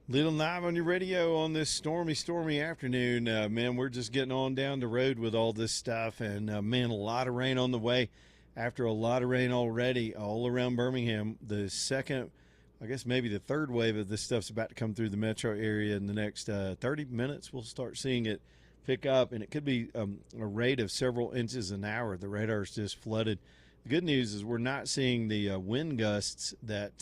Little Knive on your radio on this stormy afternoon. Man, we're just getting on down the road with all this stuff. And, man, a lot of rain on the way. After a lot of rain already all around Birmingham, the second, I guess maybe the third wave of this stuff's about to come through the metro area in the next 30 minutes. We'll start seeing it pick up, and it could be a rate of several inches an hour. The radar's just flooded. The good news is we're not seeing the wind gusts that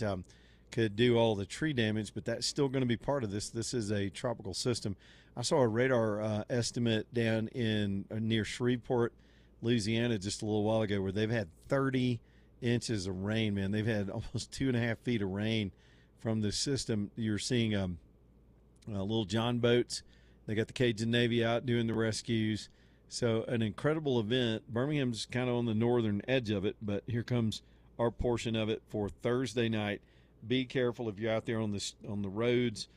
could do all the tree damage, but that's still going to be part of this. This is a tropical system. I saw a radar estimate down in near Shreveport, Louisiana, just a little while ago, where they've had 30 inches of rain. Man, they've had almost 2.5 feet of rain from the system. You're seeing little John boats. They got the Cajun Navy out doing the rescues. So an incredible event. Birmingham's kind of on the northern edge of it, but here comes our portion of it for Thursday night. Be careful if you're out there on the roads.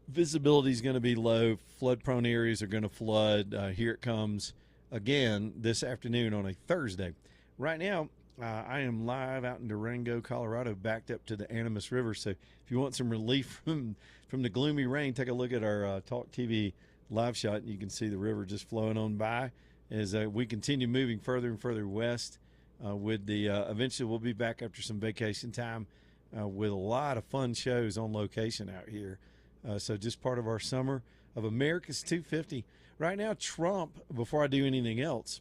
Visibility is going to be low. Flood-prone areas are going to flood. Here it comes again this afternoon on a Thursday. Right now, I am live out in Durango, Colorado, backed up to the Animas River. So if you want some relief from the gloomy rain, take a look at our Talk TV live shot, and you can see the river just flowing on by as we continue moving further and further west. With the eventually, we'll be back after some vacation time. With a lot of fun shows on location out here. So just part of our summer of America's 250. Right now, Trump, before I do anything else,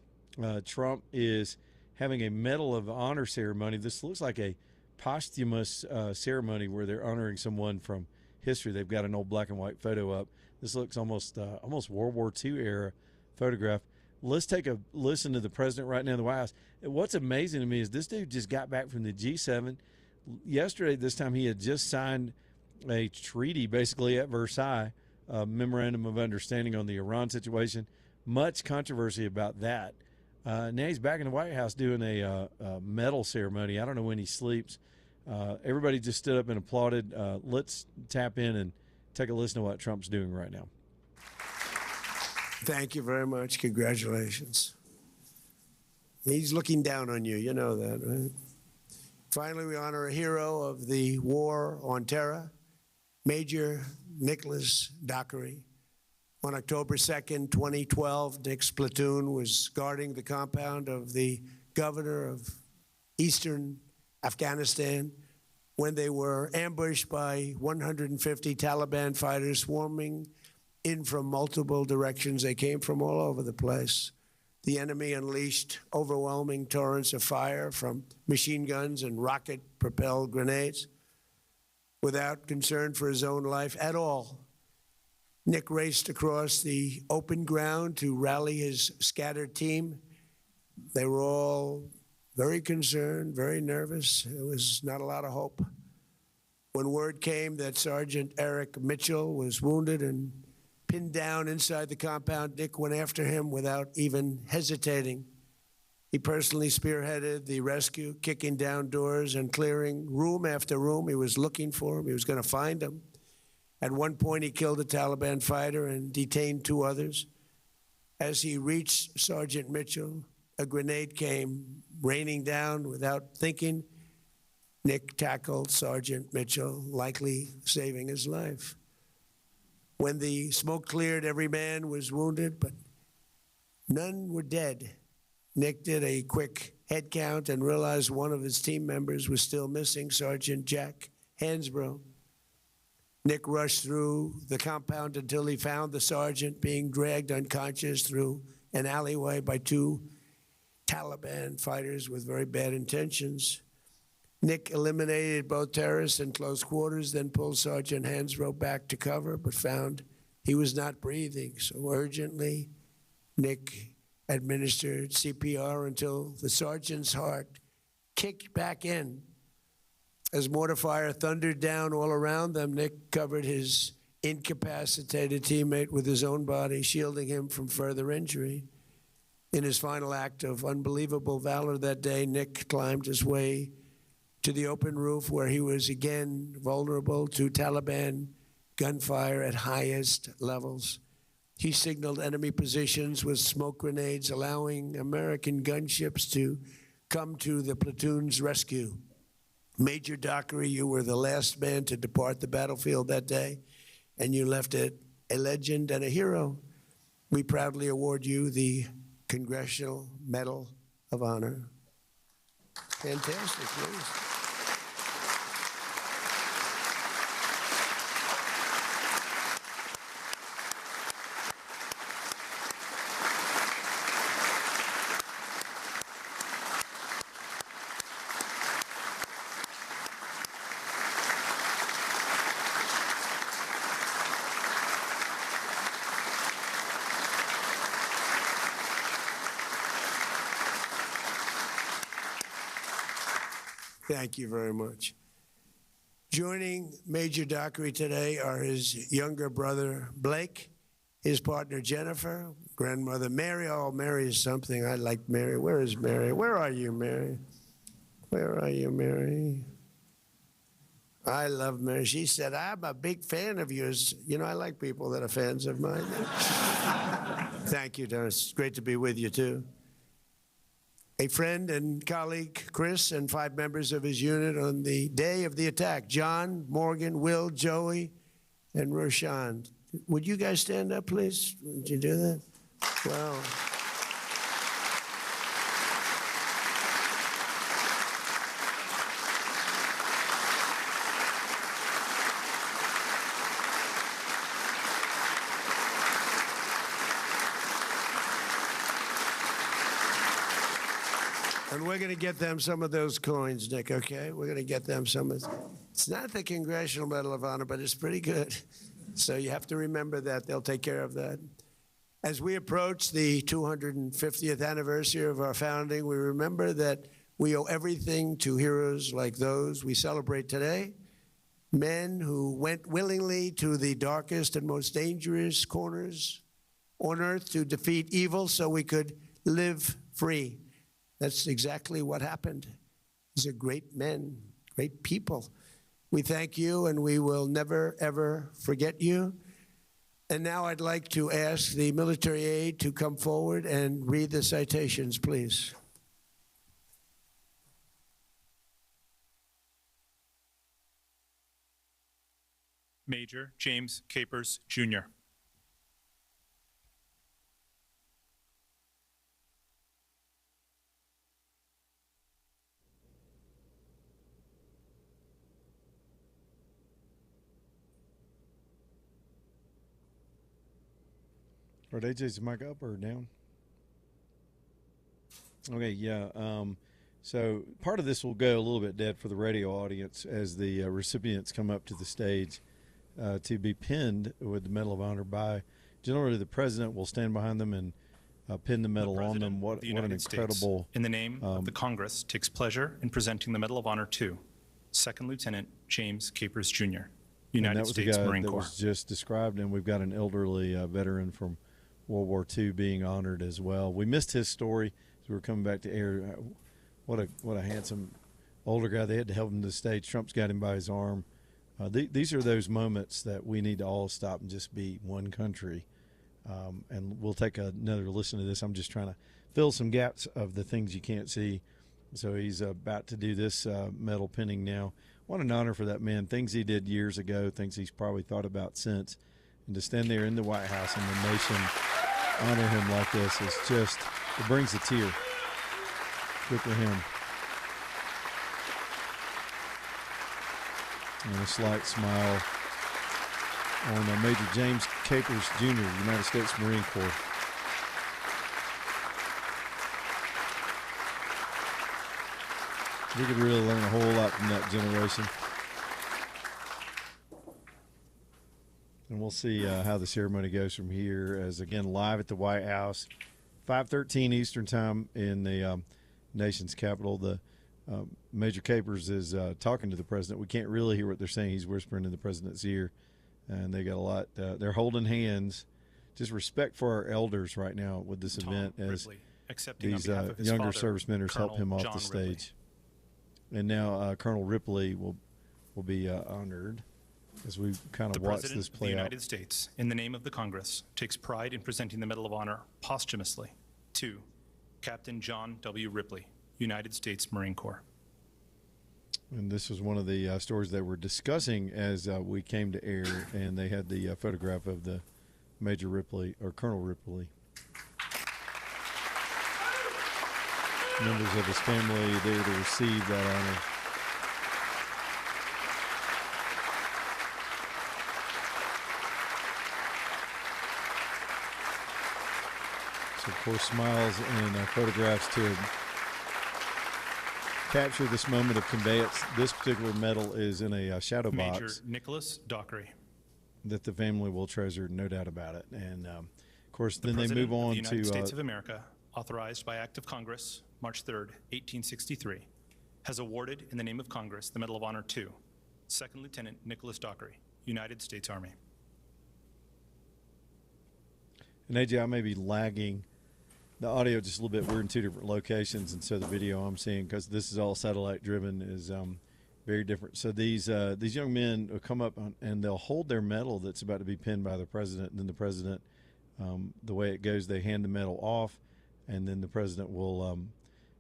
Trump is having a Medal of Honor ceremony. This looks like a posthumous ceremony where they're honoring someone from history. They've got an old black and white photo up. This looks almost World War II era photograph. Let's take a listen to the president right now in the White House. What's amazing to me is this dude just got back from the G7. Yesterday, this time, he had just signed a treaty basically at Versailles, a memorandum of understanding on the Iran situation. Much controversy about that. Now he's back in the White House doing a medal ceremony. I don't know when he sleeps. Everybody just stood up and applauded. Let's tap in and take a listen to what Trump's doing right now. Thank you very much. Congratulations. He's looking down on you. You know that, right? Finally, we honor a hero of the war on terror, Major Nicholas Dockery. On October 2nd, 2012, Nick's platoon was guarding the compound of the governor of eastern Afghanistan when they were ambushed by 150 Taliban fighters swarming in from multiple directions. They came from all over the place. The enemy unleashed overwhelming torrents of fire from machine guns and rocket-propelled grenades. Without concern for his own life at all, Nick raced across the open ground to rally his scattered team. They were all very concerned, very nervous. There was not a lot of hope. When word came that Sergeant Eric Mitchell was wounded and pinned down inside the compound, Nick went after him without even hesitating. He personally spearheaded the rescue, kicking down doors and clearing room after room. He was looking for him. He was going to find him. At one point, he killed a Taliban fighter and detained 2 others. As he reached Sergeant Mitchell, a grenade came raining down. Without thinking, Nick tackled Sergeant Mitchell, likely saving his life. When the smoke cleared, every man was wounded, but none were dead. Nick did a quick head count and realized one of his team members was still missing, Sergeant Jack Hansbrough. Nick rushed through the compound until he found the sergeant being dragged unconscious through an alleyway by 2 Taliban fighters with very bad intentions. Nick eliminated both terrorists in close quarters, then pulled Sergeant Hansbrough back to cover, but found he was not breathing. So urgently, Nick administered CPR until the sergeant's heart kicked back in. As mortar fire thundered down all around them, Nick covered his incapacitated teammate with his own body, shielding him from further injury. In his final act of unbelievable valor that day, Nick climbed his way to the open roof where he was again vulnerable to Taliban gunfire at highest levels. He signaled enemy positions with smoke grenades, allowing American gunships to come to the platoon's rescue. Major Dockery, you were the last man to depart the battlefield that day. and you left it a legend and a hero. We proudly award you the Congressional Medal of Honor. Fantastic, please. Thank you very much. Joining Major Dockery today are his younger brother, Blake, his partner, Jennifer, grandmother, Mary. Oh, Mary is something. I like Mary. Where is Mary? Where are you, Mary? Where are you, Mary? I love Mary. She said, I'm a big fan of yours. You know, I like people that are fans of mine. Thank you, Dennis. It's great to be with you, too. A friend and colleague, Chris, and 5 members of his unit on the day of the attack, John, Morgan, Will, Joey, and Roshan. Would you guys stand up, please? Would you do that? Wow. And we're going to get them some of those coins, Nick, okay? We're going to get them some of It's not the Congressional Medal of Honor, but it's pretty good. So you have to remember that. They'll take care of that. As we approach the 250th anniversary of our founding, we remember that we owe everything to heroes like those we celebrate today, men who went willingly to the darkest and most dangerous corners on earth to defeat evil so we could live free. That's exactly what happened. These are great men, great people. We thank you, and we will never, ever forget you. And now I'd like to ask the military aide to come forward and read the citations, please. Major James Capers, Jr. Are AJ's mic up or down? Okay, yeah. So part of this will go a little bit dead for the radio audience as the recipients come up to the stage to be pinned with the Medal of Honor by generally the president will stand behind them and pin the medal on them. What an incredible! States, in the name of the Congress, takes pleasure in presenting the Medal of Honor to Second Lieutenant James Capers, Jr., United States Marine Corps. That was just described, and we've got an elderly veteran from World War II being honored as well. We missed his story as we were coming back to air. What a handsome older guy. They had to help him to the stage. Trump's got him by his arm. These are those moments that we need to all stop and just be one country. And we'll take another listen to this. I'm just trying to fill some gaps of the things you can't see. So he's about to do this medal pinning now. What an honor for that man. Things he did years ago, things he's probably thought about since. And to stand there in the White House and the nation honor him like this is just, it brings a tear. Good for him. And a slight smile on Major James Capers, Jr., United States Marine Corps. We could really learn a whole lot from that generation. And we'll see how the ceremony goes from here as, again, live at the White House, 5:13 Eastern Time in the nation's capital. The Major Capers is talking to the president. We can't really hear what they're saying. He's whispering in the president's ear. And they got a lot. They're holding hands. Just respect for our elders right now with this event as these younger service members help him off the stage. And now Colonel Ripley will be honored as we kind of watch this play out. The President of the United States, in the name of the Congress, takes pride in presenting the Medal of Honor posthumously to Captain John W. Ripley, United States Marine Corps. And this was one of the stories they were discussing as we came to air, and they had the photograph of the Major Ripley, or Colonel Ripley. Members of his family there to receive that honor. So, of course, smiles and photographs to capture this moment of conveyance. This particular medal is in a shadow Major box Nicholas Dockery. that the family will treasure, no doubt about it. And, of course, then they President move of on the United to States of America, authorized by Act of Congress, March 3rd, 1863, has awarded in the name of Congress the Medal of Honor to Second Lieutenant Nicholas Dockery, United States Army. and AJ, I may be lagging the audio just a little bit. We're in two different locations, and so the video I'm seeing, because this is all satellite driven, is very different. So these young men will come up and they'll hold their medal that's about to be pinned by the president, and then the president, the way it goes, they hand the medal off, and then the president will.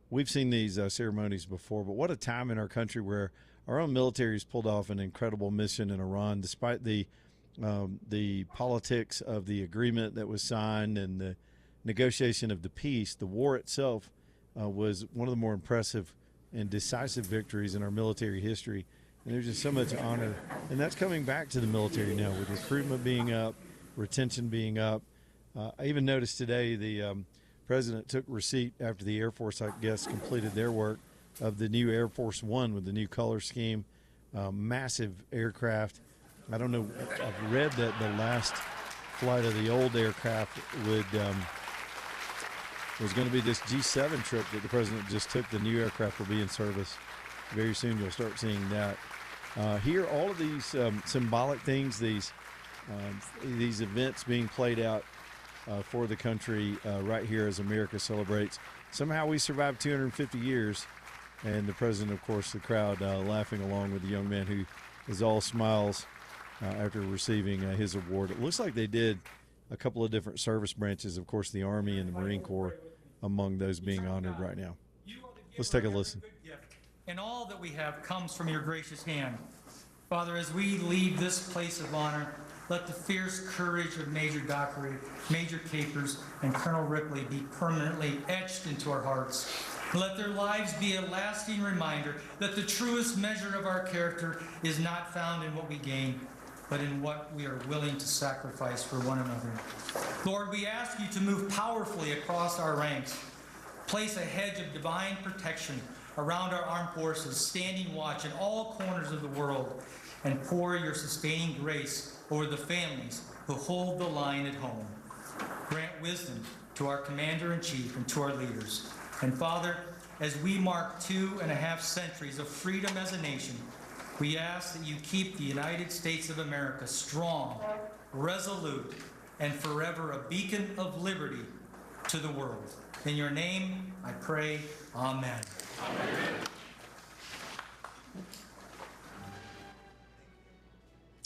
We've seen these ceremonies before, but what a time in our country where our own military has pulled off an incredible mission in Iran, despite the politics of the agreement that was signed and the negotiation of the peace. The war itself was one of the more impressive and decisive victories in our military history. And there's just so much honor. And that's coming back to the military now with recruitment being up, retention being up. I even noticed today the president took receipt after the Air Force, I guess, completed their work of the new Air Force One with the new color scheme, massive aircraft. I don't know, I've read that the last flight of the old aircraft was going to be this G7 trip that the president just took. The new aircraft will be in service very soon. You'll start seeing that. Here, all of these symbolic things, these events being played out for the country right here as America celebrates. Somehow we survived 250 years, and the president, of course, the crowd laughing along with the young man who is all smiles after receiving his award. It looks like they did a couple of different service branches, of course, the Army and the Marine Corps among those being honored right now. Let's take a listen. And all that we have comes from your gracious hand. Father, as we leave this place of honor, let the fierce courage of Major Dockery, Major Capers, and Colonel Ripley be permanently etched into our hearts. Let their lives be a lasting reminder that the truest measure of our character is not found in what we gain, but in what we are willing to sacrifice for one another. Lord, we ask you to move powerfully across our ranks. Place a hedge of divine protection around our armed forces, standing watch in all corners of the world, and pour your sustaining grace over the families who hold the line at home. Grant wisdom to our Commander-in-Chief and to our leaders. And Father, as we mark 2.5 centuries of freedom as a nation, we ask that you keep the United States of America strong, resolute, and forever a beacon of liberty to the world. In your name, I pray, amen. Amen.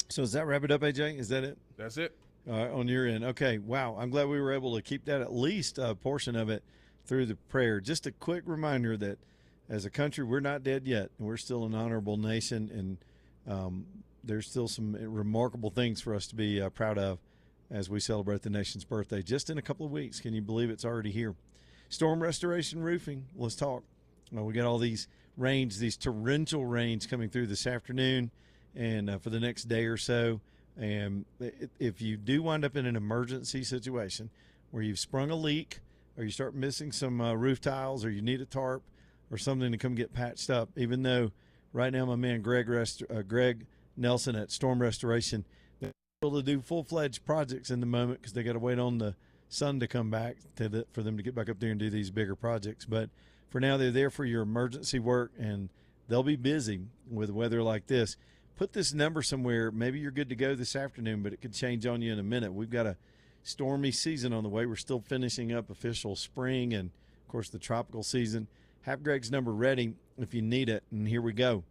So does that wrap it up, AJ? Is that it? That's it. On your end. Okay, wow. I'm glad we were able to keep that, at least a portion of it, through the prayer. Just a quick reminder that as a country, we're not dead yet. We're still an honorable nation, and there's still some remarkable things for us to be proud of as we celebrate the nation's birthday just in a couple of weeks. Can you believe it's already here? Storm restoration roofing. Let's talk. We got all these rains, these torrential rains coming through this afternoon and for the next day or so. And if you do wind up in an emergency situation where you've sprung a leak or you start missing some roof tiles or you need a tarp or something to come get patched up, even though right now my man Greg Nelson at Storm Restoration, they're able to do full-fledged projects in the moment because they got to wait on the sun to come back for them to get back up there and do these bigger projects. But for now, they're there for your emergency work, and they'll be busy with weather like this. Put this number somewhere. Maybe you're good to go this afternoon, but it could change on you in a minute. We've got a stormy season on the way. We're still finishing up official spring and, of course, the tropical season. Have Greg's number ready if you need it. And here we go,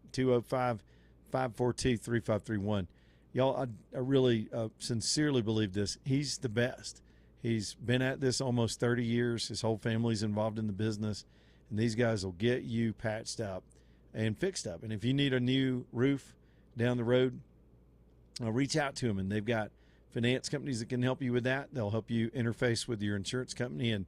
205-542-3531. Y'all, I really sincerely believe this. He's the best. He's been at this almost 30 years. His whole family's involved in the business. And these guys will get you patched up and fixed up. And if you need a new roof down the road, reach out to them. And they've got finance companies that can help you with that. They'll help you interface with your insurance company and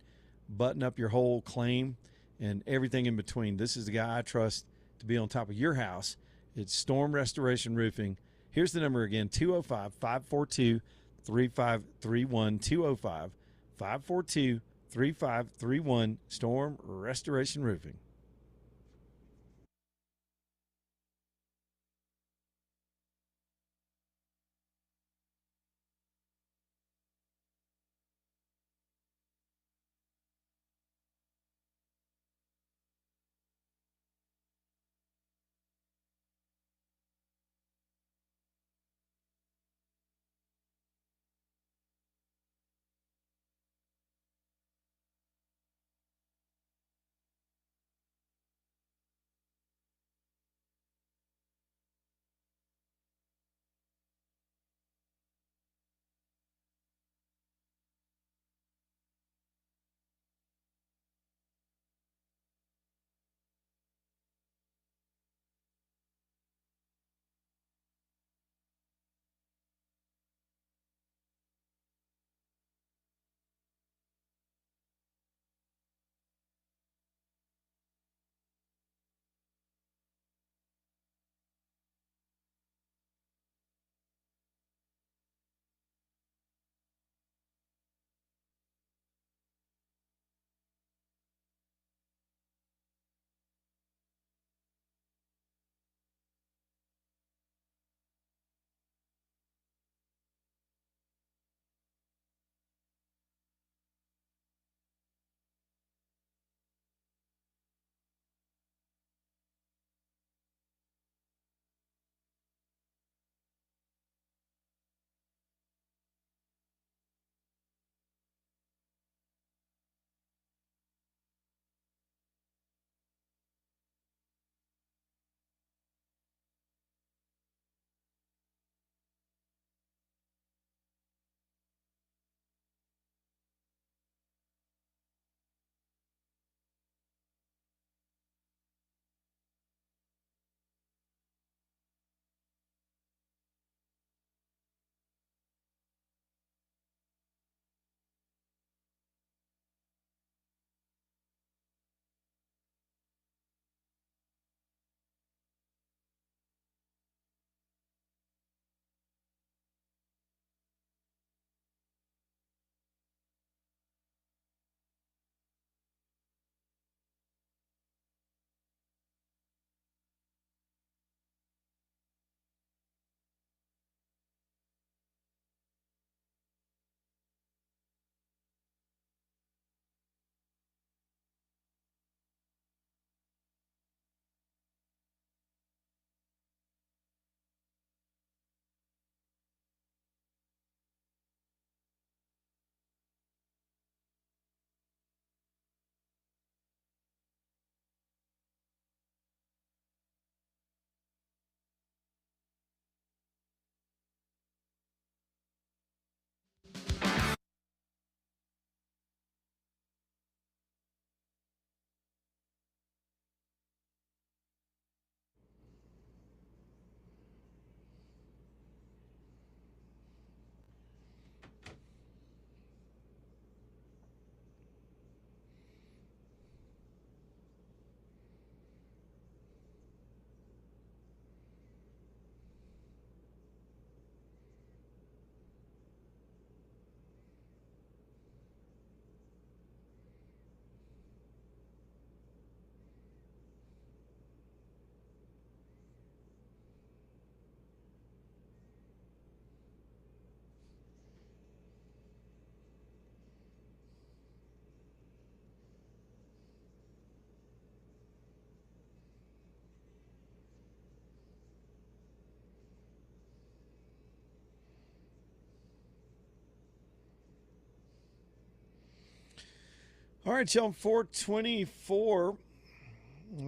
button up your whole claim and everything in between. This is the guy I trust to be on top of your house. It's Storm Restoration Roofing. Here's the number again, 205-542-3531, 205-542-3531, Storm Restoration Roofing. All right, y'all, 424.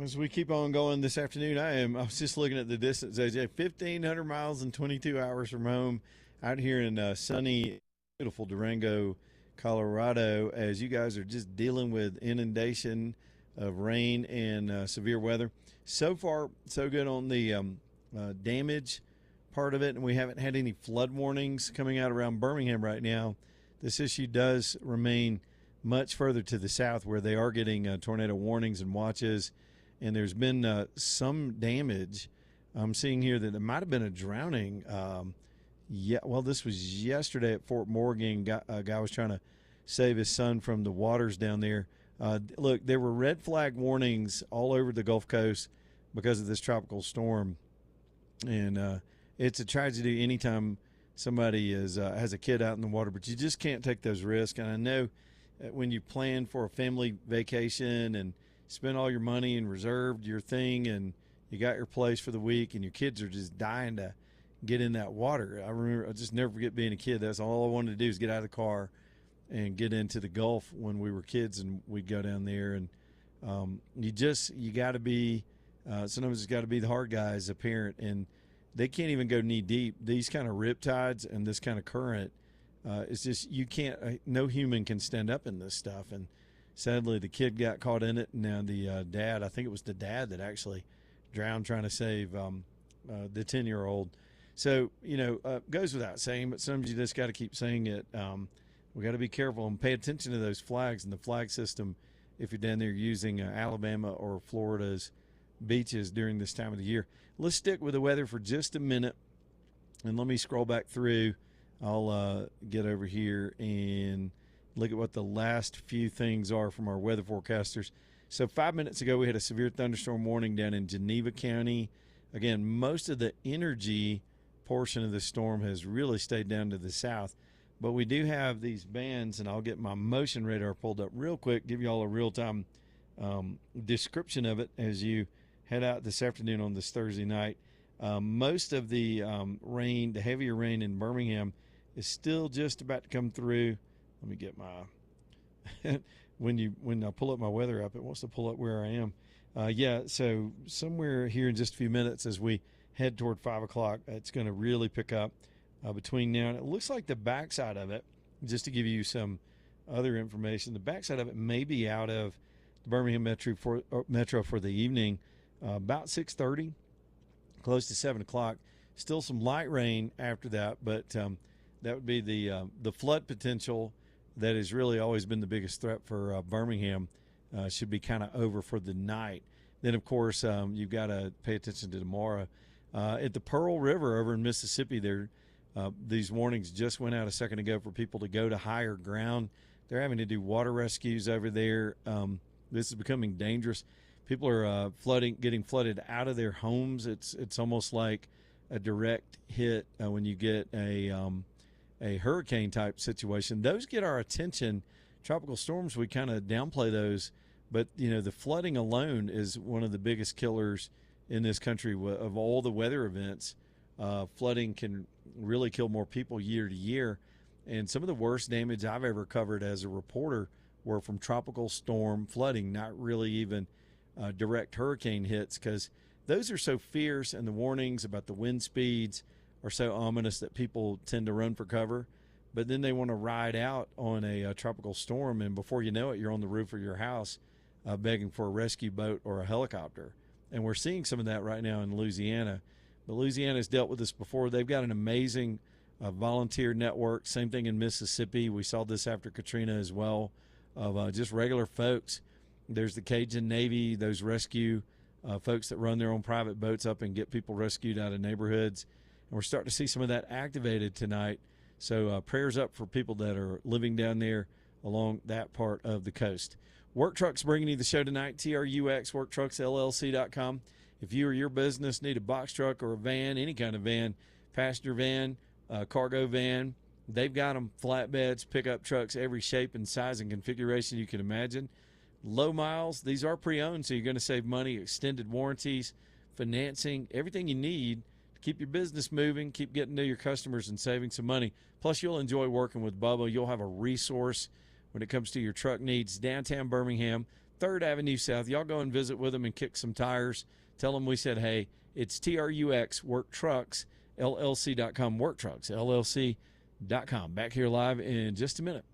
As we keep on going this afternoon, I was just looking at the distance, AJ, 1,500 miles and 22 hours from home out here in sunny, beautiful Durango, Colorado, as you guys are just dealing with inundation of rain and severe weather. so far, so good on the damage part of it, and we haven't had any flood warnings coming out around Birmingham right now. This issue does remain much further to the south, where they are getting tornado warnings and watches, and there's been some damage. I'm seeing here that it might have been a drowning. This was yesterday at Fort Morgan. A guy was trying to save his son from the waters down there. Look, there were red flag warnings all over the Gulf Coast because of this tropical storm, and it's a tragedy anytime somebody has a kid out in the water, but you just can't take those risks. And I know when you plan for a family vacation and spend all your money and reserved your thing and you got your place for the week and your kids are just dying to get in that water. I just never forget being a kid. That's all I wanted to do is get out of the car and get into the Gulf when we were kids, and we'd go down there. And you got to be sometimes it's got to be the hard guy as a parent, and they can't even go knee deep. These kind of riptides and this kind of current, it's just you can't. No human can stand up in this stuff. And sadly, the kid got caught in it, and now the dad. I think it was the dad that actually drowned trying to save the 10-year-old. So goes without saying, but sometimes you just got to keep saying it. We got to be careful and pay attention to those flags and the flag system if you're down there using Alabama or Florida's beaches during this time of the year. Let's stick with the weather for just a minute, and let me scroll back through. I'll get over here and look at what the last few things are from our weather forecasters. So 5 minutes ago, we had a severe thunderstorm warning down in Geneva County. Again, most of the energy portion of the storm has really stayed down to the south. But we do have these bands, and I'll get my motion radar pulled up real quick, give you all a real-time description of it as you head out this afternoon on this Thursday night. Most of the rain, the heavier rain in Birmingham, is still just about to come through. Let me get my when I pull up my weather app, it wants to pull up where I am. So somewhere here in just a few minutes as we head toward 5 o'clock, it's going to really pick up between now and it looks like the backside of it, just to give you some other information, the backside of it may be out of the Birmingham Metro for the evening, about 6:30, close to 7 o'clock. Still some light rain after that, but that would be the flood potential that has really always been the biggest threat for Birmingham. Should be kind of over for the night. Then, of course, you've got to pay attention to tomorrow. At the Pearl River over in Mississippi, these warnings just went out a second ago for people to go to higher ground. They're having to do water rescues over there. This is becoming dangerous. People are getting flooded out of their homes. It's almost like a direct hit when you get a hurricane type situation. Those get our attention. Tropical storms, we kind of downplay those, but the flooding alone is one of the biggest killers in this country of all the weather events. Flooding can really kill more people year to year, and some of the worst damage I've ever covered as a reporter were from tropical storm flooding, not really even direct hurricane hits, because those are so fierce, and the warnings about the wind speeds are so ominous that people tend to run for cover. But then they want to ride out on a tropical storm, and before you know it, you're on the roof of your house begging for a rescue boat or a helicopter. And we're seeing some of that right now in Louisiana. But Louisiana's dealt with this before. They've got an amazing volunteer network. Same thing in Mississippi. We saw this after Katrina as well, of just regular folks. There's the Cajun Navy, those rescue folks that run their own private boats up and get people rescued out of neighborhoods. And we're starting to see some of that activated tonight. So prayers up for people that are living down there along that part of the coast. Work Trucks bringing you the show tonight, TRUX, WorkTrucksLLC.com. If you or your business need a box truck or a van, any kind of van, passenger van, cargo van, they've got them, flatbeds, pickup trucks, every shape and size and configuration you can imagine. Low miles, these are pre-owned, so you're going to save money, extended warranties, financing, everything you need to keep your business moving, keep getting to your customers and saving some money. Plus, you'll enjoy working with Bubba. You'll have a resource when it comes to your truck needs. Downtown Birmingham, 3rd Avenue South. Y'all go and visit with them and kick some tires. Tell them we said, hey, it's TRUX, WorkTrucksLLC.com, WorkTrucksLLC.com. Back here live in just a minute.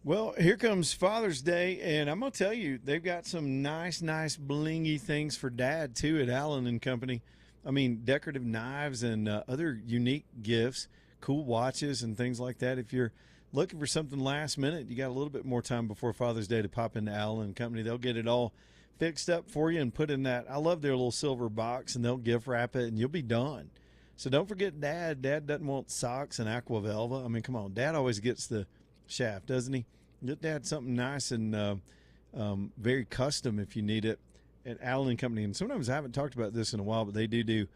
Well, here comes Father's Day, and I'm gonna tell you, they've got some nice, blingy things for Dad too at Allen and Company. I mean, decorative knives and other unique gifts, cool watches and things like that. If you're looking for something last minute, you got a little bit more time before Father's Day to pop into Allen and Company. They'll get it all fixed up for you and put in that. I love their little silver box, and they'll gift wrap it, and you'll be done. So don't forget Dad. Dad doesn't want socks and aqua velva. I mean, come on. Dad always gets the shaft, doesn't he? Get Dad something nice and very custom if you need it at Allen Company. And sometimes I haven't talked about this in a while, but they do.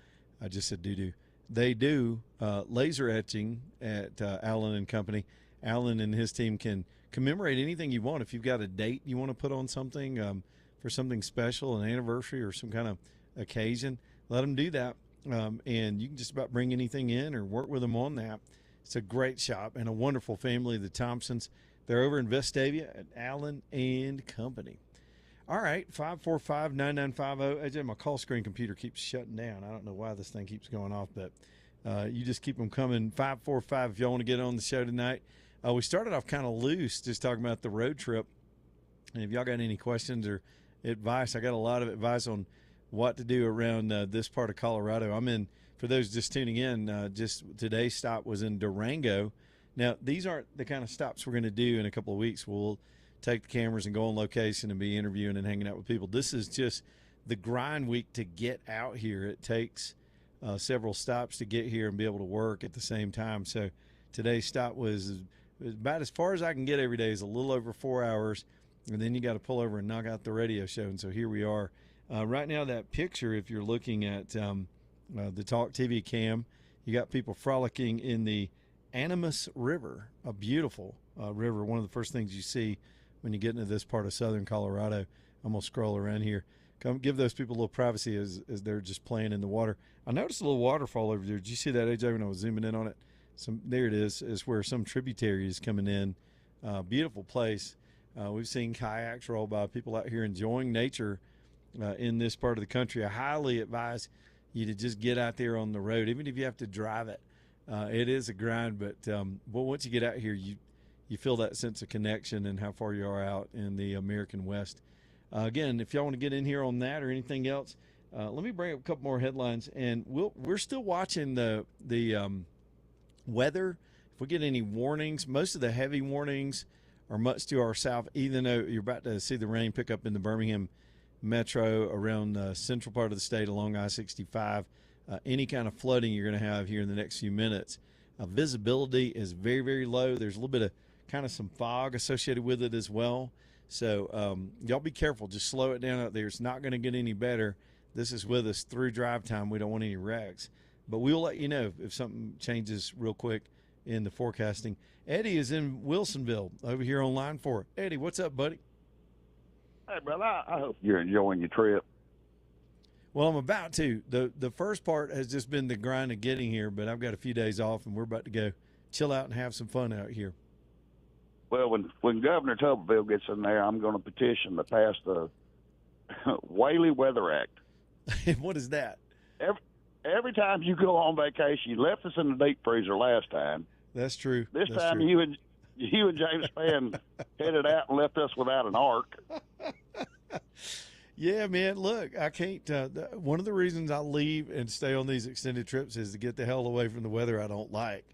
I just said do. They do laser etching at Allen and Company. Allen and his team can commemorate anything you want. If you've got a date you want to put on something for something special, an anniversary or some kind of occasion, let them do that. And you can just about bring anything in or work with them on that. It's a great shop and a wonderful family, the Thompsons. They're over in Vestavia at Allen and Company. All right, 545-9950. AJ, my call screen computer keeps shutting down. I don't know why this thing keeps going off, but you just keep them coming. 545 if y'all want to get on the show tonight. We started off kind of loose, just talking about the road trip. And if y'all got any questions or advice, I got a lot of advice on what to do around this part of Colorado. I'm in, for those just tuning in, just today's stop was in Durango. Now, these aren't the kind of stops we're going to do in a couple of weeks. We'll take the cameras and go on location and be interviewing and hanging out with people. This is just the grind week to get out here. It takes several stops to get here and be able to work at the same time. So today's stop was about as far as I can get every day, is a little over 4 hours. And then you got to pull over and knock out the radio show. And so here we are. Right now, that picture, if you're looking at the Talk TV cam, you got people frolicking in the Animas River, a beautiful river. One of the first things you see when you get into this part of southern Colorado. I'm going to scroll around here. Come give those people a little privacy as they're just playing in the water. I noticed a little waterfall over there. Did you see that, AJ, when I was zooming in on it? There it is where some tributary is coming in. Beautiful place. We've seen kayaks roll by, people out here enjoying nature in this part of the country. I highly advise you to just get out there on the road, even if you have to drive it. It is a grind, but once you get out here, you feel that sense of connection and how far you are out in the American West. Again, if y'all want to get in here on that or anything else, let me bring up a couple more headlines. And we're still watching the weather. If we get any warnings, most of the heavy warnings are much to our south, even though you're about to see the rain pick up in the Birmingham metro, around the central part of the state along I-65. Any kind of flooding you're going to have here in the next few minutes. Visibility is very, very low. There's a little bit of kind of some fog associated with it as well. So y'all be careful. Just slow it down out there. It's not going to get any better. This is with us through drive time. We don't want any wrecks. But we'll let you know if something changes real quick in the forecasting. Eddie is in Wilsonville over here on line 4. Eddie, what's up, buddy? Hey, brother, I hope you're enjoying your trip. Well, I'm about to. The first part has just been the grind of getting here, but I've got a few days off, and we're about to go chill out and have some fun out here. Well, when Governor Tuberville gets in there, I'm going to petition to pass the Whaley Weather Act. What is that? Every time you go on vacation, you left us in the deep freezer last time. That's true. This That's time true. you and James Spann headed out and left us without an ark. Yeah, man, look, I can't one of the reasons I leave and stay on these extended trips is to get the hell away from the weather I don't like.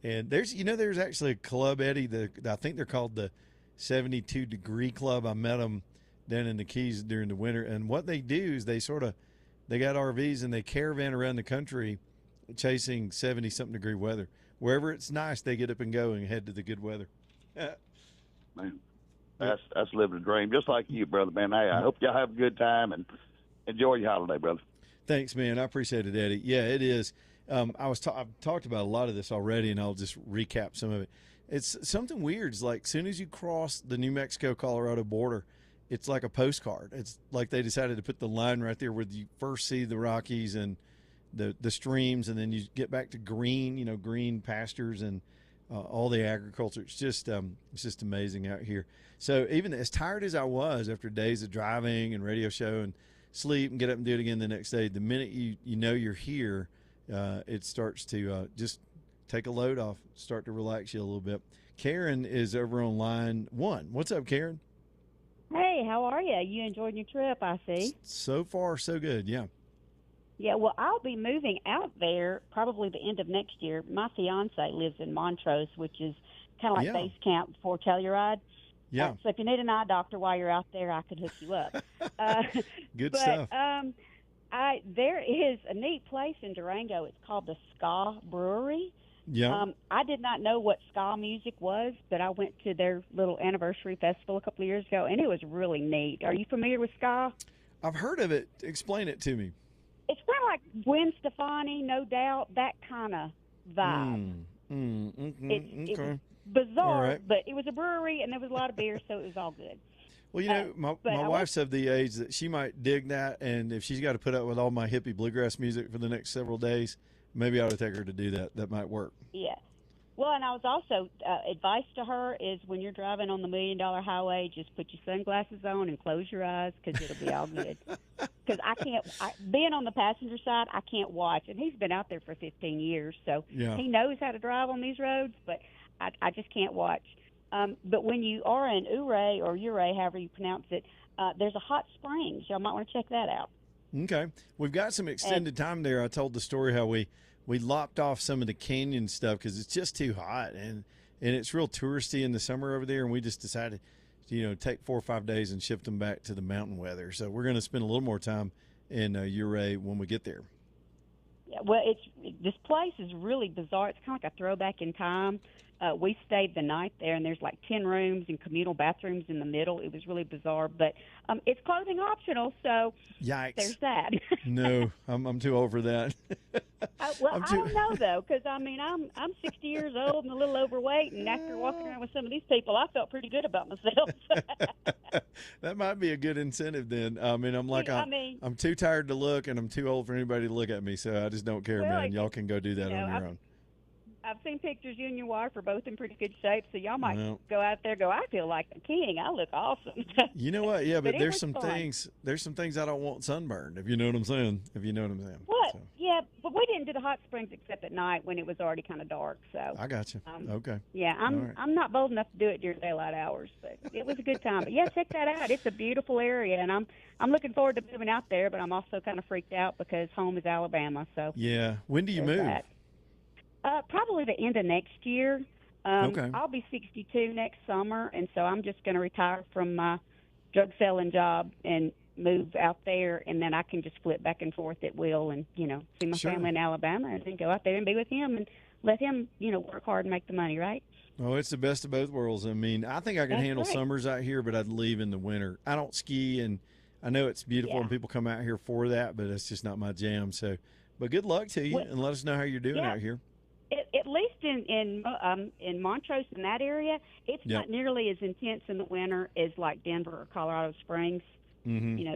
And there's actually a club, Eddie, I think they're called the 72 Degree Club. I met them down in the Keys during the winter, and what they do is they got RVs and they caravan around the country chasing 70-something degree weather. Wherever it's nice, they get up and go and head to the good weather. Man, that's living a dream, just like you, brother, man. Hey, I hope y'all have a good time and enjoy your holiday, brother. Thanks, man. I appreciate it, Eddie. Yeah, it is. I've talked about a lot of this already, and I'll just recap some of it. It's something weird. It's like as soon as you cross the New Mexico-Colorado border, it's like a postcard. It's like they decided to put the line right there where you first see the Rockies and the streams, and then you get back to green pastures and all the agriculture. It's just amazing out here. So even as tired as I was after days of driving and radio show and sleep and get up and do it again the next day, the minute you know you're here, it starts to just take a load off, start to relax you a little bit. Karen is over on line 1. What's up, Karen? Hey, how are you? You enjoyed your trip, I see. So far, so good. Yeah. Yeah, well, I'll be moving out there probably the end of next year. My fiance lives in Montrose, which is kind of like Yeah. base camp for Telluride. Yeah. So if you need an eye doctor while you're out there, I could hook you up. Good but, stuff. There is a neat place in Durango. It's called the Ska Brewery. Yeah. I did not know what ska music was, but I went to their little anniversary festival a couple of years ago, and it was really neat. Are you familiar with ska? I've heard of it. Explain it to me. It's kind of like Gwen Stefani, No Doubt, that kind of vibe. It Okay. was bizarre, All right. but it was a brewery, and there was a lot of beer, so it was all good. Well, you know, my but I wife's of the age that she might dig that, and if she's got to put up with all my hippie bluegrass music for the next several days, maybe I ought to take her to do that. That might work. Yeah. Well, and I was also advice to her is when you're driving on the $1 Million Highway, just put your sunglasses on and close your eyes because it'll be all good. Because being on the passenger side, I can't watch, and he's been out there for 15 years, so Yeah. he knows how to drive on these roads, but I just can't watch. But when you are in Ouray or Ouray, however you pronounce it, there's a hot springs. Y'all might want to check that out. Okay. We've got some extended time there. I told the story how we lopped off some of the canyon stuff because it's just too hot and it's real touristy in the summer over there. And we just decided to, take 4 or 5 days and shift them back to the mountain weather. So we're going to spend a little more time in Ouray when we get there. Yeah, well, this place is really bizarre. It's kind of like a throwback in time. We stayed the night there, and there's like 10 rooms and communal bathrooms in the middle. It was really bizarre, but it's clothing optional, so Yikes. there's that. No, I'm too old for that. I don't know though, because I mean I'm 60 years old and a little overweight, and after walking around with some of these people, I felt pretty good about myself. That might be a good incentive then. I mean, I'm too tired to look, and I'm too old for anybody to look at me, so I just don't care, Well, man. Y'all can go do that on your own. I've seen pictures. You and your wife are both in pretty good shape, so y'all might Well. go out there. I feel like a king. I look awesome. You know what? Yeah, but it there's was some fun. things. There's some things I don't want sunburned. If you know what I'm saying. What? So, Yeah, but we didn't do the hot springs except at night when it was already kind of dark. So I got you. Okay. yeah, All right. I'm not bold enough to do it during daylight hours, but it was a good time. But yeah, check that out. It's a beautiful area, and I'm looking forward to moving out there. But I'm also kind of freaked out because home is Alabama. So Yeah. When do you there's move? that. Probably the end of next year. Okay. I'll be 62 next summer, and so I'm just going to retire from my drug selling job and move out there, and then I can just flip back and forth at will and, see my Sure. family in Alabama and then go out there and be with him and let him, work hard and make the money, right? Oh, it's the best of both worlds. I mean, I think I could That's handle right. summers out here, but I'd leave in the winter. I don't ski, and I know it's beautiful, Yeah. and people come out here for that, but it's just not my jam. So, but good luck to you, Well, and let us know how you're doing yeah. out here. At least in Montrose, in that area, it's Yep. not nearly as intense in the winter as like Denver or Colorado Springs. Mm-hmm.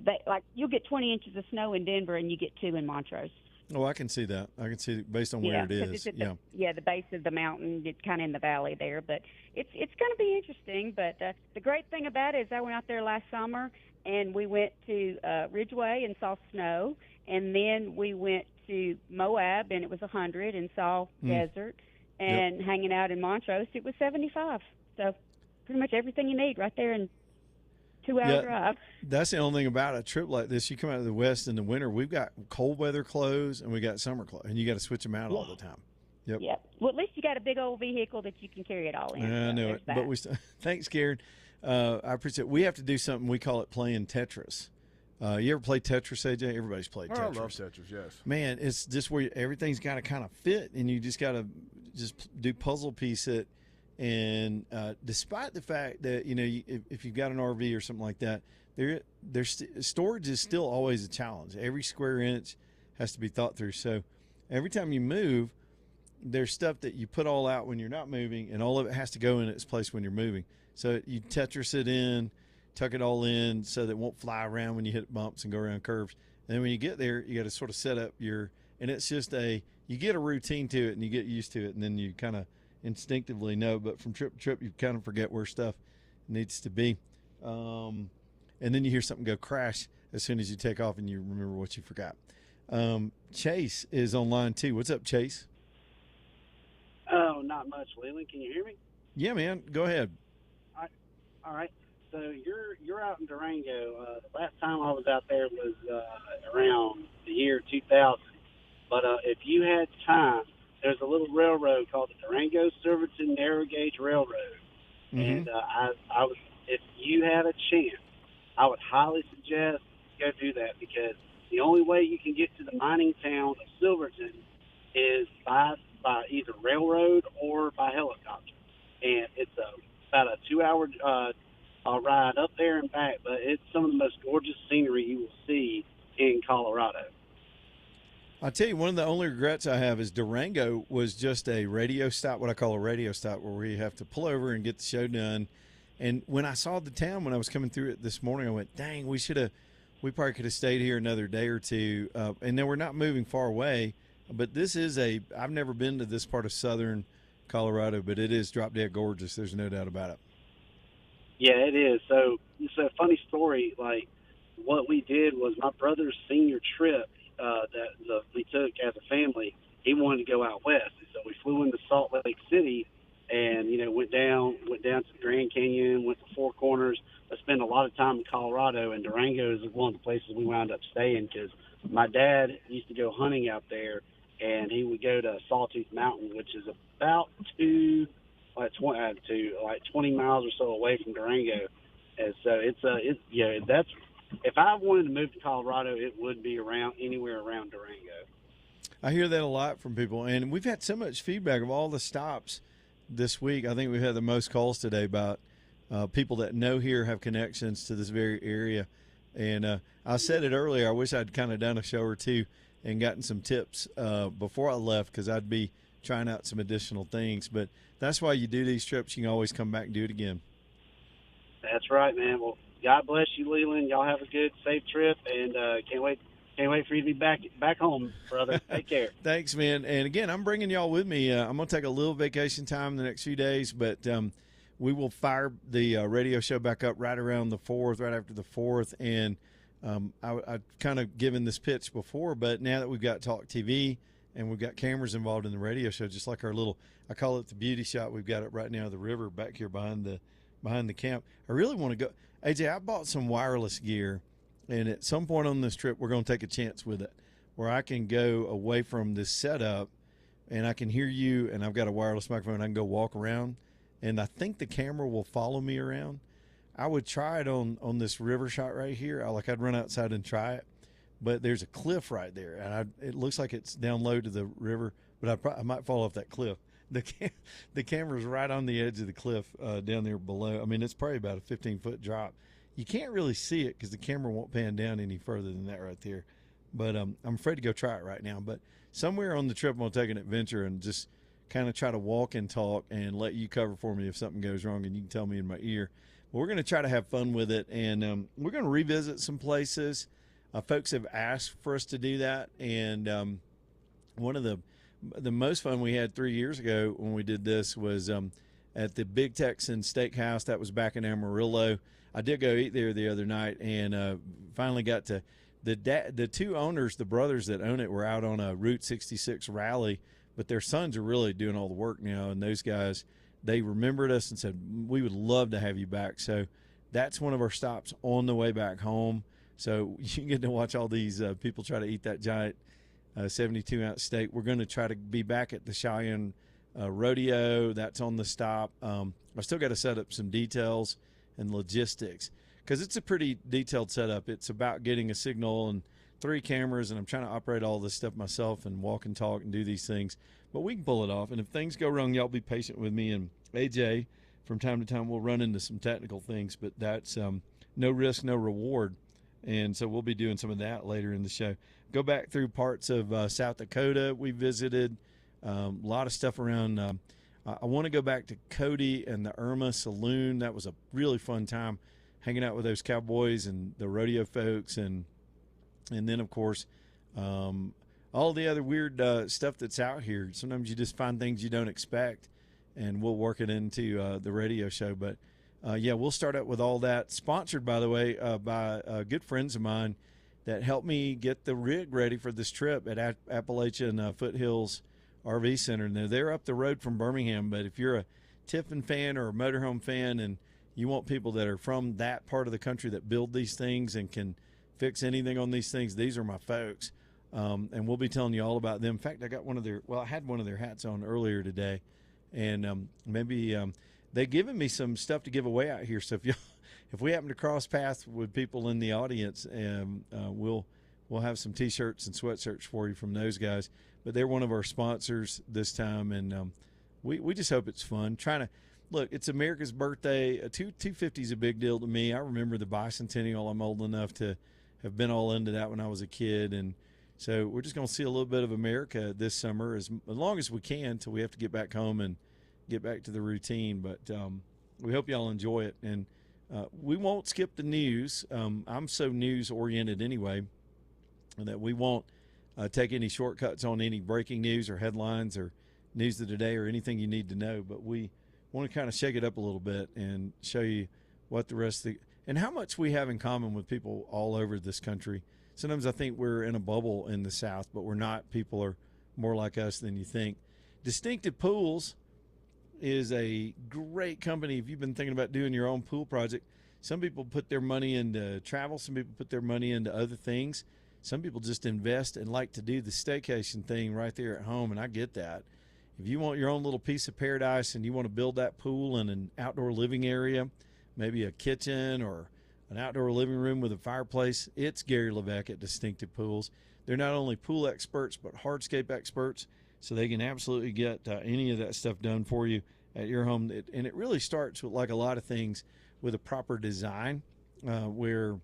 You'll get 20 inches of snow in Denver and you get 2 in Montrose. Oh, I can see that. I can see it based on where it 'cause is. it's at the base of the mountain. It's kind of in the valley there, but it's going to be interesting. But the great thing about it is I went out there last summer and we went to Ridgeway and saw snow, and then we went to Moab and it was 100 and saw desert, and hanging out in Montrose it was 75. So pretty much everything you need right there in 2-hour drive. That's the only thing about a trip like this. You come out of the West in the winter, we've got cold weather clothes and we got summer clothes, and you got to switch them out all the time. Yep. Yeah. Well, at least you got a big old vehicle that you can carry it all in. I so know there's it, that. but thanks, Karen. I appreciate it. We have to do something. We call it playing Tetris. You ever play Tetris, AJ? Everybody's played Tetris. I love Tetris, yes. Man, it's just where everything's got to kind of fit, and you just got to just do puzzle piece it. And despite the fact that if you've got an RV or something like that, storage is still always a challenge. Every square inch has to be thought through. So every time you move, there's stuff that you put all out when you're not moving, and all of it has to go in its place when you're moving. So you Tetris it in, tuck it all in so that it won't fly around when you hit bumps and go around curves. And then when you get there, you got to sort of set up and it's just you get a routine to it and you get used to it, and then you kind of instinctively know. But from trip to trip, you kind of forget where stuff needs to be. And then you hear something go crash as soon as you take off and you remember what you forgot. Chase is on line 2. What's up, Chase? Oh, not much, Leland. Can you hear me? Yeah, man, go ahead. All right. So you're out in Durango. The last time I was out there was around the year 2000. But if you had time, there's a little railroad called the Durango Silverton Narrow Gauge Railroad, and I was, if you had a chance, I would highly suggest go do that, because the only way you can get to the mining town of Silverton is by either railroad or by helicopter, and it's about a 2-hour ride up there and back. But it's some of the most gorgeous scenery you will see in Colorado. I'll tell you, one of the only regrets I have is Durango was just a radio stop, what I call a radio stop, where we have to pull over and get the show done. And when I saw the town, when I was coming through it this morning, I went, dang, we probably could have stayed here another day or two. And then we're not moving far away, but this is I've never been to this part of southern Colorado, but it is drop dead gorgeous. There's no doubt about it. Yeah, it is. So it's a funny story. Like, what we did was my brother's senior trip that we took as a family. He wanted to go out west, so we flew into Salt Lake City, and went down to the Grand Canyon, went to Four Corners. I spent a lot of time in Colorado, and Durango is one of the places we wound up staying, because my dad used to go hunting out there, and he would go to Sawtooth Mountain, which is about 20 miles or so away from Durango. And so that's, if I wanted to move to Colorado, it would be anywhere around Durango. I hear that a lot from people, and we've had so much feedback of all the stops this week. I think we've had the most calls today about people that know here, have connections to this very area. And I said it earlier, I wish I'd kind of done a show or two and gotten some tips before I left, because I'd be trying out some additional things. But that's why you do these trips. You can always come back and do it again. That's right, man. Well, God bless you, Leland. Y'all have a good, safe trip, and can't wait for you to be back home, brother. Take care. Thanks, man. And again, I'm bringing y'all with me. I'm going to take a little vacation time the next few days, but we will fire the radio show back up right around the 4th, right after the 4th. And I've kind of given this pitch before, but now that we've got Talk TV and we've got cameras involved in the radio show, just like our little, I call it the beauty shot. We've got it right now, the river back here behind the camp. I really want to go. AJ, I bought some wireless gear, and at some point on this trip, we're going to take a chance with it, where I can go away from this setup, and I can hear you, and I've got a wireless microphone. I can go walk around, and I think the camera will follow me around. I would try it on this river shot right here. I'd run outside and try it, but there's a cliff right there, and it looks like it's down low to the river, but I might fall off that cliff. The camera's right on the edge of the cliff down there below. I mean, it's probably about a 15-foot drop. You can't really see it because the camera won't pan down any further than that right there. But I'm afraid to go try it right now. But somewhere on the trip, I'm going to take an adventure and just kind of try to walk and talk and let you cover for me if something goes wrong, and you can tell me in my ear. But we're going to try to have fun with it, and we're going to revisit some places. Folks have asked for us to do that, and one of the most fun we had 3 years ago when we did this was at the Big Texan Steakhouse. That was back in Amarillo. I did go eat there the other night, and finally got to the two owners, the brothers that own it, were out on a Route 66 rally, but their sons are really doing all the work now. And those guys, they remembered us and said, we would love to have you back. So that's one of our stops on the way back home. So you get to watch all these people try to eat that giant 72-ounce steak. We're going to try to be back at the Cheyenne Rodeo. That's on the stop. I still got to set up some details and logistics, because it's a pretty detailed setup. It's about getting a signal and 3 cameras, and I'm trying to operate all this stuff myself and walk and talk and do these things. But we can pull it off. And if things go wrong, y'all be patient with me. And AJ, from time to time, we'll run into some technical things, but that's no risk, no reward. And so we'll be doing some of that later in the show. Go back through parts of South Dakota we visited. A lot of stuff around. I want to go back to Cody and the Irma Saloon. That was a really fun time hanging out with those cowboys and the rodeo folks. And then, of course, all the other weird stuff that's out here. Sometimes you just find things you don't expect, and we'll work it into the radio show. But, yeah, we'll start out with all that. Sponsored, by the way, by good friends of mine that helped me get the rig ready for this trip at Appalachian Foothills RV Center. Now, they're up the road from Birmingham, but if you're a Tiffin fan or a motorhome fan, and you want people that are from that part of the country that build these things and can fix anything on these things, these are my folks. And we'll be telling you all about them. In fact, I got I had one of their hats on earlier today, and maybe they've given me some stuff to give away out here. So if we happen to cross paths with people in the audience, we'll have some T-shirts and sweatshirts for you from those guys. But they're one of our sponsors this time, and we just hope it's fun. Look, it's America's birthday. 250 is a big deal to me. I remember the bicentennial. I'm old enough to have been all into that when I was a kid, and so we're just going to see a little bit of America this summer as long as we can until we have to get back home and get back to the routine. But we hope y'all enjoy it, and we won't skip the news. I'm so news-oriented anyway that we won't take any shortcuts on any breaking news or headlines or news of the day or anything you need to know. But we want to kind of shake it up a little bit and show you what the rest of and how much we have in common with people all over this country. Sometimes I think we're in a bubble in the South, but we're not. People are more like us than you think. Distinctive Pools is a great company if you've been thinking about doing your own pool project. Some people put their money into travel. Some people put their money into other things. Some people just invest and like to do the staycation thing right there at home, and I get that. If you want your own little piece of paradise and you want to build that pool in an outdoor living area, maybe a kitchen or an outdoor living room with a fireplace, it's Gary Levesque at Distinctive Pools. They're not only pool experts but hardscape experts, so they can absolutely get any of that stuff done for you at your home. And it really starts with, like a lot of things, with a proper design where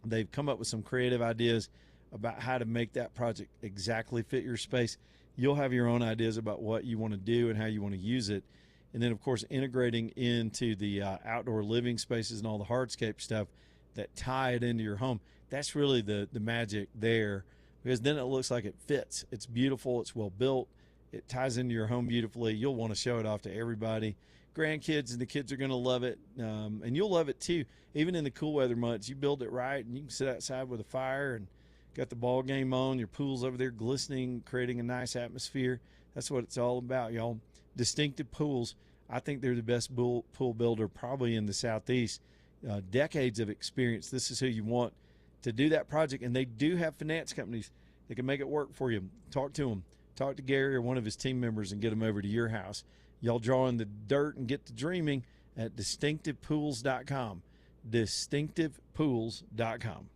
they've come up with some creative ideas about how to make that project exactly fit your space. You'll have your own ideas about what you want to do and how you want to use it. And then, of course, integrating into the outdoor living spaces and all the hardscape stuff that tie it into your home. That's really the magic there, because then it looks like it fits. It's beautiful. It's well built. It ties into your home beautifully. You'll want to show it off to everybody. Grandkids and the kids are going to love it, and you'll love it too. Even in the cool weather months, you build it right, and you can sit outside with a fire and got the ball game on. Your pool's over there glistening, creating a nice atmosphere. That's what it's all about, y'all. Distinctive Pools. I think they're the best pool builder probably in the Southeast. Decades of experience. This is who you want to do that project, and they do have finance companies that can make it work for you. Talk to them. Talk to Gary or one of his team members and get them over to your house. Y'all draw in the dirt and get to dreaming at distinctivepools.com. Distinctivepools.com.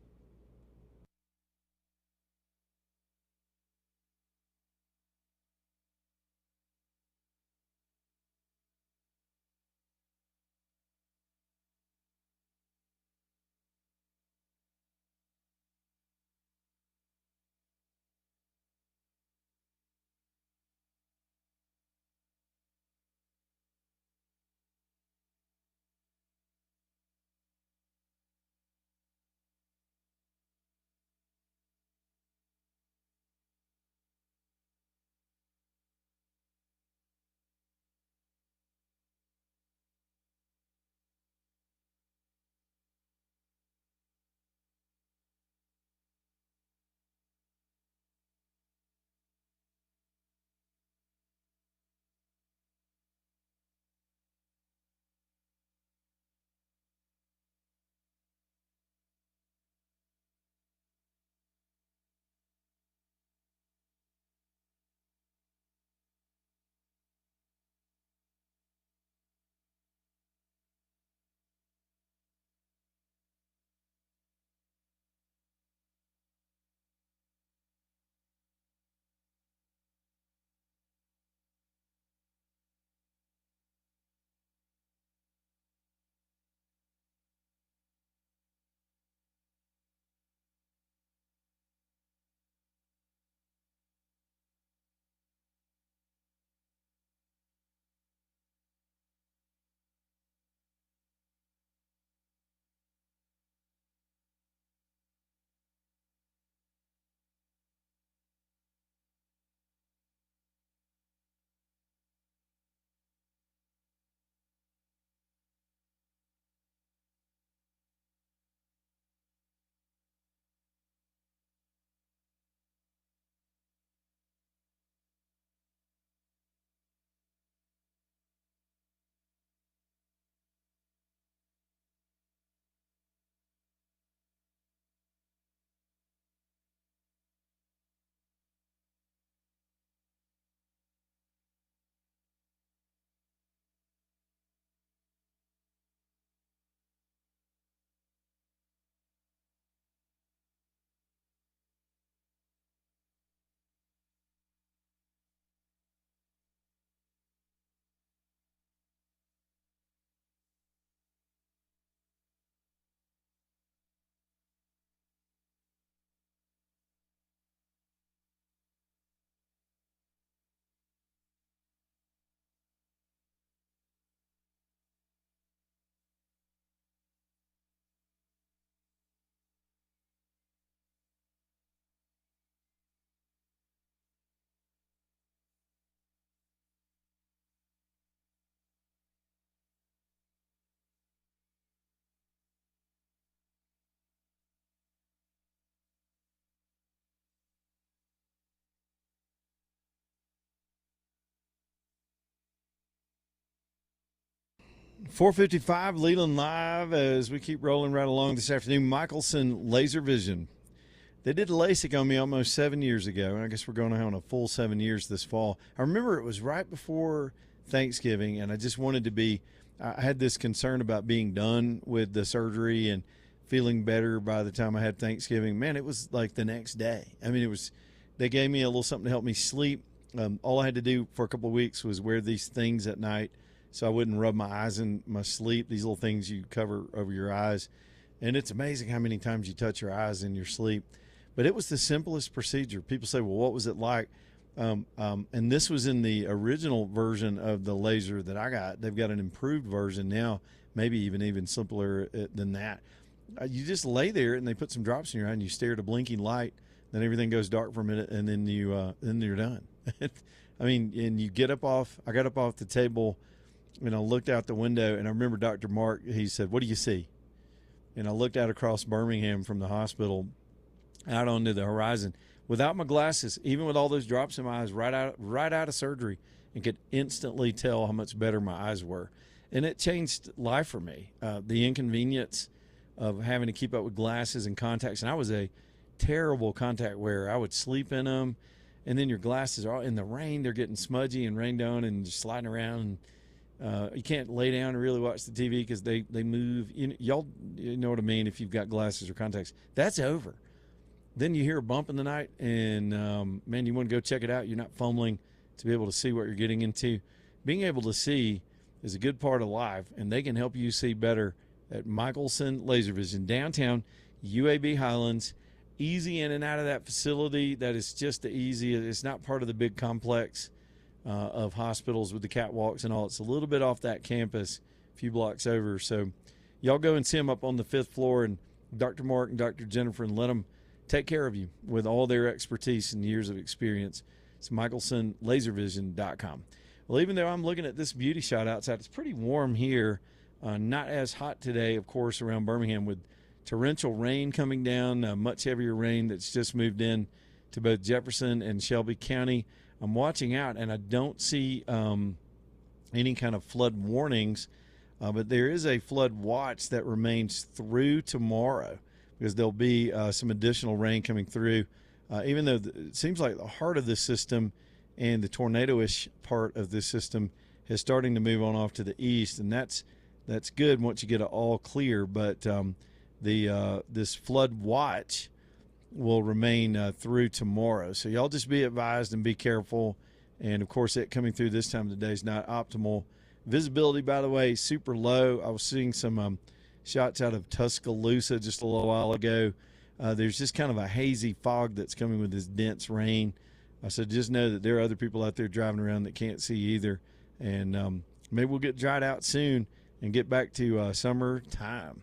4:55, Leland Live, as we keep rolling right along this afternoon. Michelson Laser Vision. They did LASIK on me almost 7 years ago, and I guess we're going on a full 7 years this fall. I remember it was right before Thanksgiving, and I just wanted to be – I had this concern about being done with the surgery and feeling better by the time I had Thanksgiving. Man, it was like the next day. I mean, it was – they gave me a little something to help me sleep. All I had to do for a couple of weeks was wear these things at night so I wouldn't rub my eyes in my sleep, these little things you cover over your eyes. And it's amazing how many times you touch your eyes in your sleep. But it was the simplest procedure. People say, well, what was it like? And this was in the original version of the laser that I got. They've got an improved version now, maybe even simpler than that. You just lay there and they put some drops in your eye and you stare at a blinking light. Then everything goes dark for a minute and then you're done. I mean, and you get up off. I got up off the table and I looked out the window and I remember Dr. Mark. He said, "What do you see?" And I looked out across Birmingham from the hospital out onto the horizon without my glasses, even with all those drops in my eyes, right out of surgery, and could instantly tell how much better my eyes were. And it changed life for me. The inconvenience of having to keep up with glasses and contacts. And I was a terrible contact wearer. I would sleep in them, and then your glasses are all in the rain. They're getting smudgy and rained on and just sliding around. And you can't lay down and really watch the TV because they move. Y'all know what I mean if you've got glasses or contacts. That's over. Then you hear a bump in the night, and, man, you want to go check it out. You're not fumbling to be able to see what you're getting into. Being able to see is a good part of life, and they can help you see better at Michelson Laser Vision, downtown UAB Highlands. Easy in and out of that facility. That is just the easy. It's not part of the big complex of hospitals with the catwalks and all. It's a little bit off that campus, a few blocks over. So y'all go and see them up on the 5th floor, and Dr. Mark and Dr. Jennifer, and let them take care of you with all their expertise and years of experience. It's MichelsonLaserVision.com. Well, even though I'm looking at this beauty shot outside, it's pretty warm here. Not as hot today, of course, around Birmingham with torrential rain coming down, much heavier rain that's just moved in to both Jefferson and Shelby County. I'm watching out, and I don't see any kind of flood warnings, but there is a flood watch that remains through tomorrow, because there'll be some additional rain coming through, even though it seems like the heart of this system and the tornado-ish part of this system is starting to move on off to the east, and that's good once you get it all clear. But this flood watch will remain through tomorrow. So y'all just be advised and be careful. And, of course, it coming through this time of the day is not optimal. Visibility, by the way, super low. I was seeing some shots out of Tuscaloosa just a little while ago. There's just kind of a hazy fog that's coming with this dense rain. So just know that there are other people out there driving around that can't see either. And maybe we'll get dried out soon and get back to summertime.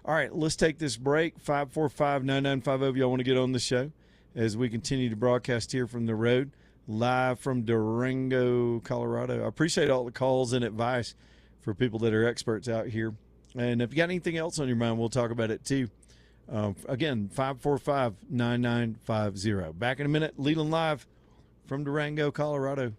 All right, let's take this break. 545-9950 if y'all want to get on the show as we continue to broadcast here from the road, live from Durango, Colorado. I appreciate all the calls and advice for people that are experts out here. And if you got anything else on your mind, we'll talk about it too. Again, 545-9950. Back in a minute, Leland Live from Durango, Colorado.